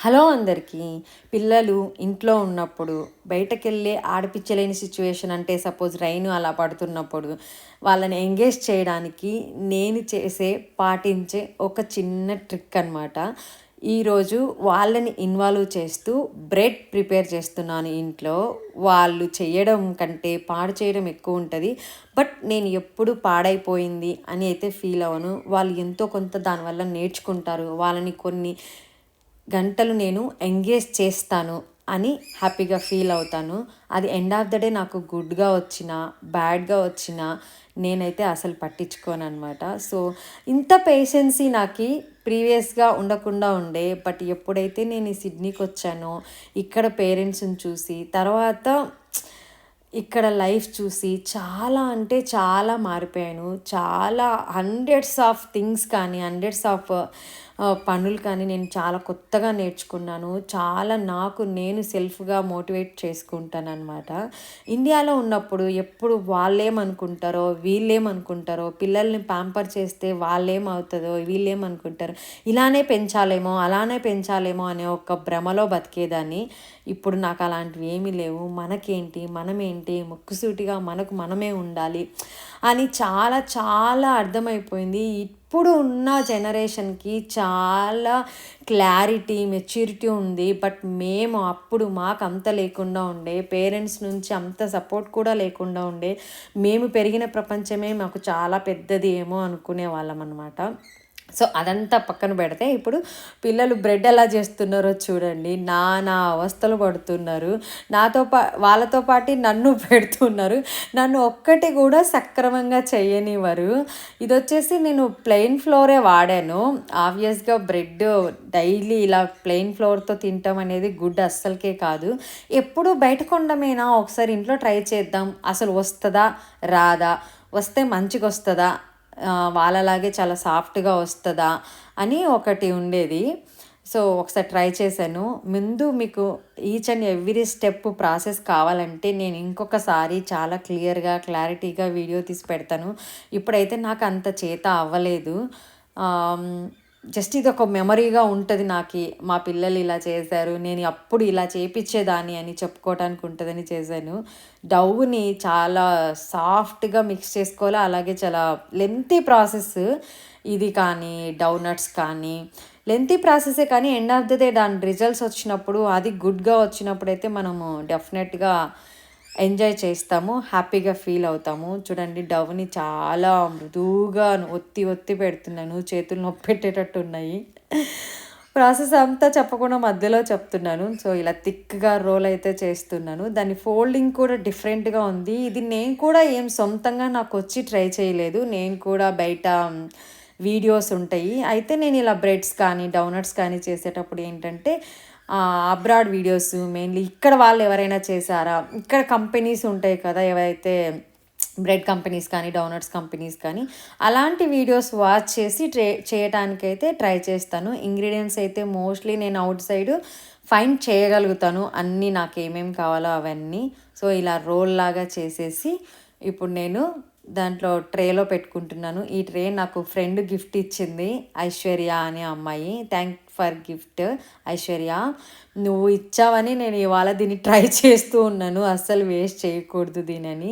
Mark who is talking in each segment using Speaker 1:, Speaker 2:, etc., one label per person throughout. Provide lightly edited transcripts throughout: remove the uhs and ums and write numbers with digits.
Speaker 1: Hello అందరికీ. పిల్లలు ఇంట్లో ఉన్నప్పుడు బయటకెళ్ళి ఆడిపిచ్చలేని సిచ్యువేషన్ అంటే సపోజ్ రైన్ అలా పడుతున్నప్పుడు వాళ్ళని ఎంగేజ్ చేయడానికి నేను పాటించే ఒక చిన్న ట్రిక్ అనమాట. ఈరోజు వాళ్ళని ఇన్వాల్వ్ చేస్తూ బ్రెడ్ ప్రిపేర్ చేస్తున్నాను ఇంట్లో. వాళ్ళు చేయడం కంటే పాడు చేయడం ఎక్కువ ఉంటుంది. బట్ నేను ఎప్పుడు పాడైపోయింది అని అయితే ఫీల్ అవ్వను. వాళ్ళు ఎంతో కొంత దానివల్ల నేర్చుకుంటారు. వాళ్ళని కొన్ని గంటలు నేను ఎంగేజ్ చేస్తాను అని హ్యాపీగా ఫీల్ అవుతాను. అది ఎండ్ ఆఫ్ ద డే నాకు గుడ్గా వచ్చినా బ్యాడ్గా వచ్చినా నేనైతే అసలు పట్టించుకోను అనమాట. సో ఇంత పేషెన్సీ నాకు ప్రీవియస్గా ఉండకుండా ఉండే. బట్ ఎప్పుడైతే నేను ఈ సిడ్నీకి వచ్చానో ఇక్కడ పేరెంట్స్ని చూసి తర్వాత ఇక్కడ లైఫ్ చూసి చాలా అంటే చాలా మారిపోయాను. చాలా హండ్రెడ్స్ ఆఫ్ థింగ్స్ కానీ హండ్రెడ్స్ ఆఫ్ పనులు కానీ నేను చాలా కొత్తగా నేర్చుకున్నాను. చాలా నాకు నేను సెల్ఫ్గా మోటివేట్ చేసుకుంటానన్నమాట. ఇండియాలో ఉన్నప్పుడు ఎప్పుడు వాళ్ళేమనుకుంటారో వీళ్ళేమనుకుంటారో, పిల్లల్ని ప్యాంపర్ చేస్తే వాళ్ళేమవుతుందో వీళ్ళేమనుకుంటారో, ఇలానే పెంచాలేమో అలానే పెంచాలేమో అనే ఒక భ్రమలో బతికేదాన్ని. ఇప్పుడు నాకు అలాంటివి ఏమీ లేవు. మనకేంటి మనమేంటి ముక్కుసూటిగా మనకు మనమే ఉండాలి అని చాలా చాలా అర్థమైపోయింది. ఇప్పుడు ఉన్న జనరేషన్కి చాలా క్లారిటీ మెచ్యూరిటీ ఉంది. బట్ మేము అప్పుడు మాకు అంత లేకుండా ఉండే, పేరెంట్స్ నుంచి అంత సపోర్ట్ కూడా లేకుండా ఉండే, మేము పెరిగిన ప్రపంచమే మాకు చాలా పెద్దది ఏమో అనుకునే వాళ్ళం అనమాట. సో అదంతా పక్కన పెడితే ఇప్పుడు పిల్లలు బ్రెడ్ ఎలా చేస్తున్నారో చూడండి. నానా అవస్థలు పడుతున్నారు. వాళ్ళతో పాటు నన్ను పెడుతున్నారు. నన్ను ఒక్కటి కూడా సక్రమంగా చేయనివ్వరు. ఇది వచ్చేసి నేను ప్లెయిన్ ఫ్లోరే వాడాను. ఆబ్వియస్గా బ్రెడ్ డైలీ ఇలా ప్లెయిన్ ఫ్లోర్తో తినటం అనేది గుడ్ అస్సలకే కాదు. ఎప్పుడు బయట కొండమేనా, ఒకసారి ఇంట్లో ట్రై చేద్దాం, అసలు వస్తుందా రాదా, వస్తే మంచిగా వస్తుందా, వాళ్ళలాగే చాలా సాఫ్ట్గా వస్తుందా అని ఒకటి ఉండేది. సో ఒకసారి ట్రై చేశాను. ముందు మీకు each and every step process కావాలంటే నేను ఇంకొకసారి చాలా క్లారిటీగా వీడియో తీసి పెడతాను. ఇప్పుడైతే నాకు అంత చేత అవ్వలేదు. జస్ట్ ఇది ఒక మెమరీగా ఉంటుంది నాకు. మా పిల్లలు ఇలా చేశారు, నేను అప్పుడు ఇలా చేయించేదాన్ని అని చెప్పుకోవడానికి ఉంటుందని చేశాను. డవ్ని చాలా సాఫ్ట్గా మిక్స్ చేసుకోవాలి. అలాగే చాలా లెంతీ ప్రాసెస్ ఇది. కానీ డౌనట్స్ కానీ లెంతీ ప్రాసెసే, కానీ ఎండ్ ఆఫ్ ద డే దాని రిజల్ట్స్ వచ్చినప్పుడు అది గుడ్గా వచ్చినప్పుడు అయితే మనము డెఫినెట్గా ఎంజాయ్ చేస్తాము, హ్యాపీగా ఫీల్ అవుతాము. చూడండి డవ్ని చాలా మృదువుగా ఒత్తి పెడుతున్నాను. చేతులు నొప్పి పెట్టేటట్టు ఉన్నాయి. ప్రాసెస్ అంతా చెప్పకుండా మధ్యలో చెప్తున్నాను. సో ఇలా థిక్గా రోల్ అయితే చేస్తున్నాను. దాని ఫోల్డింగ్ కూడా డిఫరెంట్గా ఉంది. ఇది నేను కూడా ఏం సొంతంగా నాకు వచ్చి ట్రై చేయలేదు. నేను కూడా బయట వీడియోస్ ఉంటాయి. అయితే నేను ఇలా బ్రెడ్స్ కానీ డౌనట్స్ కానీ చేసేటప్పుడు ఏంటంటే అబ్రాడ్ వీడియోస్ మెయిన్లీ ఇక్కడ వాళ్ళు ఎవరైనా చేశారా, ఇక్కడ కంపెనీస్ ఉంటాయి కదా, ఎవరైతే బ్రెడ్ కంపెనీస్ కానీ డౌనట్స్ కంపెనీస్ కానీ, అలాంటి వీడియోస్ వాచ్ చేసి చేయటానికైతే ట్రై చేస్తాను. ఇంగ్రీడియంట్స్ అయితే మోస్ట్లీ నేను అవుట్ సైడ్ ఫైండ్ చేయగలుగుతాను, అన్నీ నాకు ఏమేమి కావాలో అవన్నీ. సో ఇలా రోల్ లాగా చేసేసి ఇప్పుడు నేను దాంట్లో ట్రేలో పెట్టుకుంటున్నాను. ఈ ట్రే నాకు ఫ్రెండ్ గిఫ్ట్ ఇచ్చింది, ఐశ్వర్య అనే అమ్మాయి. థ్యాంక్ ఫర్ గిఫ్ట్ ఐశ్వర్య, నువ్వు ఇచ్చావని నేను ఇవాళ దీన్ని ట్రై చేస్తూ ఉన్నాను. అస్సలు వేస్ట్ చేయకూడదు దీనని.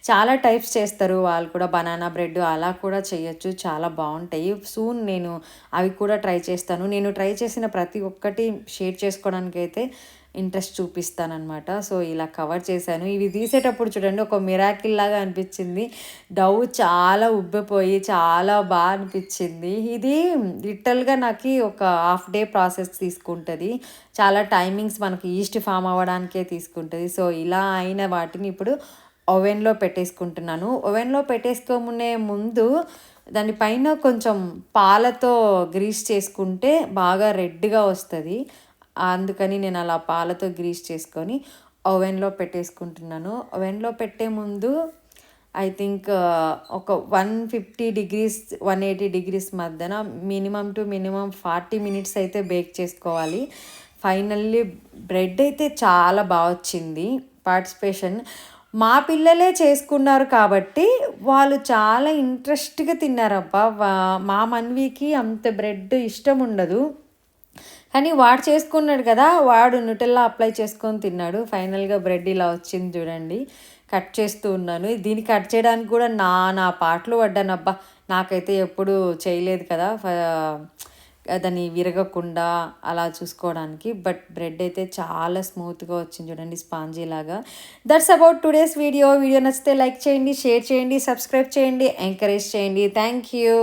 Speaker 1: చాలా టైప్స్ చేస్తారు వాళ్ళు కూడా, బనానా బ్రెడ్ అలా కూడా చేయొచ్చు, చాలా బాగుంటాయి. సూన్ నేను అవి కూడా ట్రై చేస్తాను. నేను ట్రై చేసిన ప్రతి ఒక్కటి షేర్ చేసుకోవడానికి అయితే ఇంట్రెస్ట్ చూపిస్తానమాట. సో ఇలా కవర్ చేశాను. ఇవి తీసేటప్పుడు చూడండి ఒక మిరాకిల్ లాగా అనిపించింది. డవ్ చాలా ఉబ్బిపోయి చాలా బాగా అనిపించింది. ఇది లిటరల్గా నాకు ఒక హాఫ్ డే ప్రాసెస్ తీసుకుంటుంది. చాలా టైమింగ్స్ మనకు ఈస్ట్ ఫామ్ అవ్వడానికే తీసుకుంటుంది. సో ఇలా అయిన వాటిని ఇప్పుడు ఓవెన్లో పెట్టేసుకుంటున్నాను. ఓవెన్లో పెట్టేసుకోమునే ముందు దానిపైన కొంచెం పాలతో గ్రీస్ చేసుకుంటే బాగా రెడ్గా వస్తుంది. అందుకని నేను అలా పాలతో గ్రీస్ చేసుకొని ఓవెన్లో పెట్టేసుకుంటున్నాను. ఓవెన్లో పెట్టే ముందు ఐ థింక్ ఒక 150 డిగ్రీస్ 180 డిగ్రీస్ మధ్యన మినిమం 40 మినిట్స్ అయితే బేక్ చేసుకోవాలి. ఫైనల్లీ బ్రెడ్ అయితే చాలా బాగా వచ్చింది. పార్టిసిపేషన్ మా పిల్లలే చేసుకున్నారు కాబట్టి వాళ్ళు చాలా ఇంట్రెస్ట్గా తిన్నారబ్బా. మా మన్వికి అంత బ్రెడ్ ఇష్టం ఉండదు. కానీ వాడు చేసుకున్నాడు కదా, వాడు న్యూటెల్లా అప్లై చేసుకొని తిన్నాడు. ఫైనల్గా బ్రెడ్ ఇలా వచ్చింది చూడండి. కట్ చేస్తూ ఉన్నాను. దీన్ని కట్ చేయడానికి కూడా నా పాటలు పడ్డాను. అబ్బా, నాకైతే ఎప్పుడు చేయలేదు కదా దాన్ని విరగకుండా అలా చూసుకోవడానికి. బట్ బ్రెడ్ అయితే చాలా స్మూత్గా వచ్చింది చూడండి, స్పాంజీ లాగా. That's about today's video. Video నచ్చితే లైక్ చేయండి, షేర్ చేయండి, సబ్స్క్రైబ్ చేయండి, ఎంకరేజ్ చేయండి. Thank you.